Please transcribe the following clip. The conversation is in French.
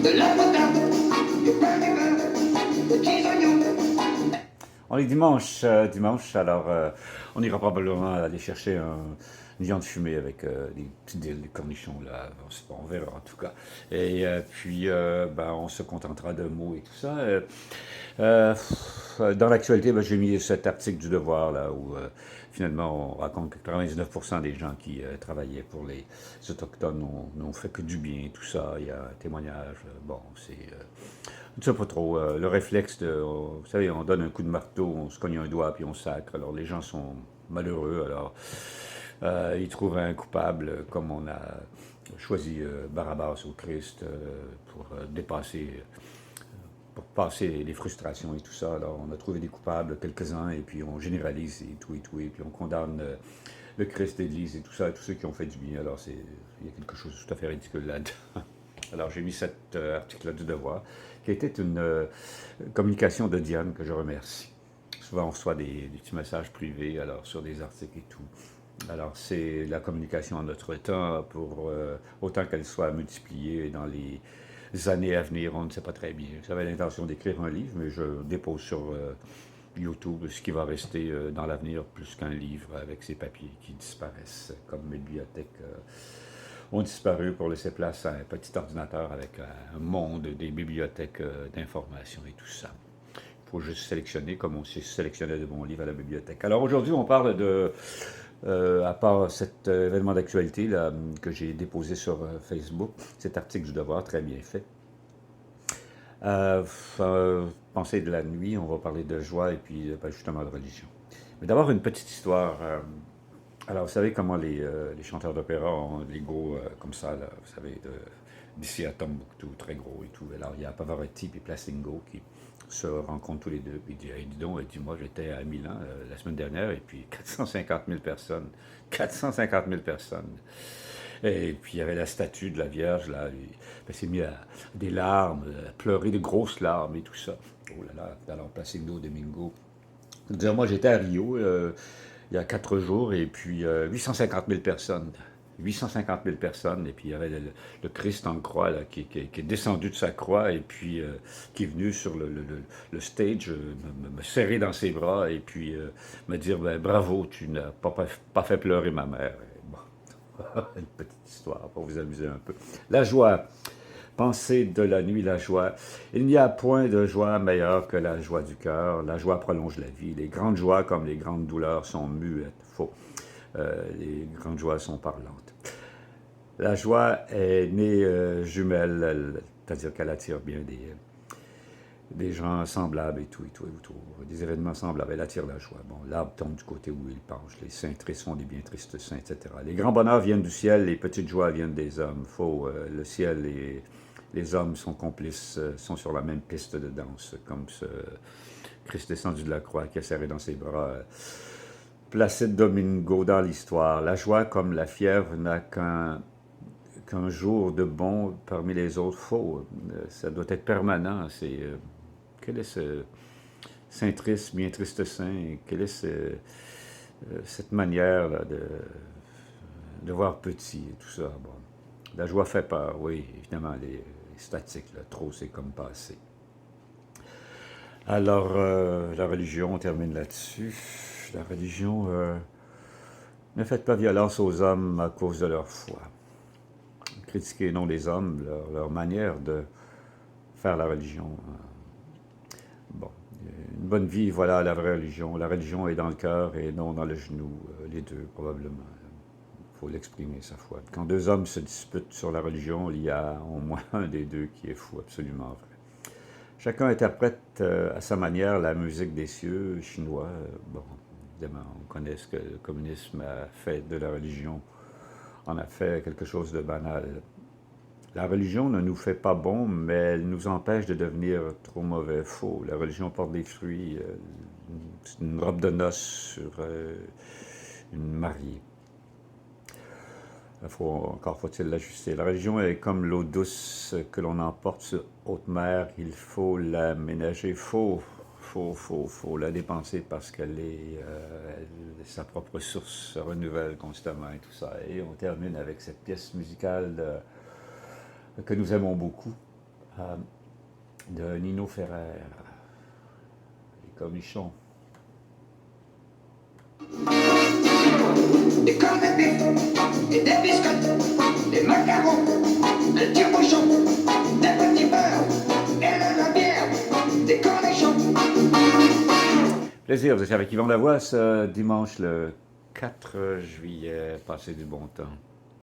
de la patate, du pain, du beurre, des petits oignons. On est dimanche, alors on ira probablement aller chercher une viande fumée avec des petites dilles, des cornichons, là, on sait pas, on verra en tout cas. Et puis, ben, on se contentera de mots et tout ça. Dans l'actualité, ben, j'ai mis cet article du Devoir, là, où finalement on raconte que 99% des gens qui travaillaient pour les Autochtones n'ont fait que du bien, tout ça. Il y a un témoignage, bon, c'est... je ne sais pas trop. Le réflexe de, vous savez, on donne un coup de marteau, on se cogne un doigt, puis on sacre. Alors les gens sont malheureux. Alors ils trouvent un coupable, comme on a choisi Barabbas au Christ pour dépasser, pour passer les frustrations et tout ça. Alors on a trouvé des coupables, quelques-uns, et puis on généralise et tout, et puis on condamne le Christ, l'Église et tout ça, et tous ceux qui ont fait du bien. Alors il y a quelque chose de tout à fait ridicule là-dedans. Alors j'ai mis cet article-là du Devoir, qui était une communication de Diane que je remercie. Souvent on reçoit des petits messages privés alors sur des articles et tout. Alors c'est la communication en notre temps pour autant qu'elle soit multipliée dans les années à venir, on ne sait pas très bien. J'avais l'intention d'écrire un livre, mais je dépose sur YouTube ce qui va rester dans l'avenir plus qu'un livre avec ces papiers qui disparaissent comme bibliothèque ont disparu pour laisser place à un petit ordinateur avec un monde des bibliothèques d'information et tout ça. Il faut juste sélectionner comme on sélectionnait de bons livres à la bibliothèque. Alors aujourd'hui, on parle de, à part cet événement d'actualité là, que j'ai déposé sur Facebook, cet article du Devoir, très bien fait. Pensée de la nuit, on va parler de joie et puis ben, justement de religion. Mais d'abord, une petite histoire. Alors, vous savez comment les chanteurs d'opéra ont des l'ego comme ça, là, vous savez, d'ici à Tombouctou, très gros et tout. Alors, il y a Pavarotti et Placingo qui se rencontrent tous les deux. Puis il dit, hey, dis donc, il dit, moi j'étais à Milan la semaine dernière et puis 450 000 personnes. 450 000 personnes. Et puis il y avait la statue de la Vierge, là, il s'est mis à des larmes, à pleurer de grosses larmes et tout ça. Oh là là, alors Placido Domingo. Dire, moi j'étais à Rio il y a 4 jours et puis 850 000 personnes. 850 000 personnes, et puis il y avait le Christ en croix là, qui est descendu de sa croix et puis qui est venu sur le stage me serrer dans ses bras et puis me dire ben, bravo, tu n'as pas fait pleurer ma mère. Et bon, une petite histoire pour vous amuser un peu. La joie. Pensée de la nuit, la joie. Il n'y a point de joie meilleure que la joie du cœur. La joie prolonge la vie. Les grandes joies comme les grandes douleurs sont muettes. Faux. Les grandes joies sont parlantes. La joie est née jumelle, c'est-à-dire qu'elle attire bien des gens semblables et tout, des événements semblables. Elle attire la joie. Bon, l'arbre tombe du côté où il penche. Les saints tristes font des bien tristes saints, etc. Les grands bonheurs viennent du ciel, les petites joies viennent des hommes. Faux. Le ciel et les hommes sont complices, sont sur la même piste de danse, comme ce Christ descendu de la croix qui a serré dans ses bras Placide Domingo dans l'histoire. La joie, comme la fièvre, n'a qu'un jour de bon parmi les autres faux. Ça doit être permanent. Quel est ce saint triste, bien triste saint? Quelle est cette manière là, de voir petit et tout ça? Bon. La joie fait peur, oui, évidemment, les statiques, là, trop c'est comme passé. Alors, la religion, on termine là-dessus. La religion, ne faites pas violence aux hommes à cause de leur foi. Critiquez non les hommes, leur manière de faire la religion. Bon, une bonne vie, voilà la vraie religion. La religion est dans le cœur et non dans le genou, les deux probablement. Il faut l'exprimer, sa foi. Quand deux hommes se disputent sur la religion, il y a au moins un des deux qui est fou, absolument vrai. Chacun interprète à sa manière la musique des cieux chinois. Bon, évidemment, on connaît ce que le communisme a fait de la religion. On a fait quelque chose de banal. La religion ne nous fait pas bon, mais elle nous empêche de devenir trop mauvais. Faux. La religion porte des fruits. C'est une robe de noces sur une mariée. Encore faut-il l'ajuster. La religion est comme l'eau douce que l'on emporte sur haute mer. Il faut la ménager. Faut la dépenser parce sa propre source se renouvelle constamment et tout ça. Et on termine avec cette pièce musicale que nous aimons beaucoup. de Nino Ferrer, les cornichons. Des corned beef et des biscottes, des macarons, un tire-bouchon, des petits beurres et de la bière, des cornichons. Plaisir, vous êtes avec Yvon Lavoie ce dimanche le 4 juillet. Passez du bon temps.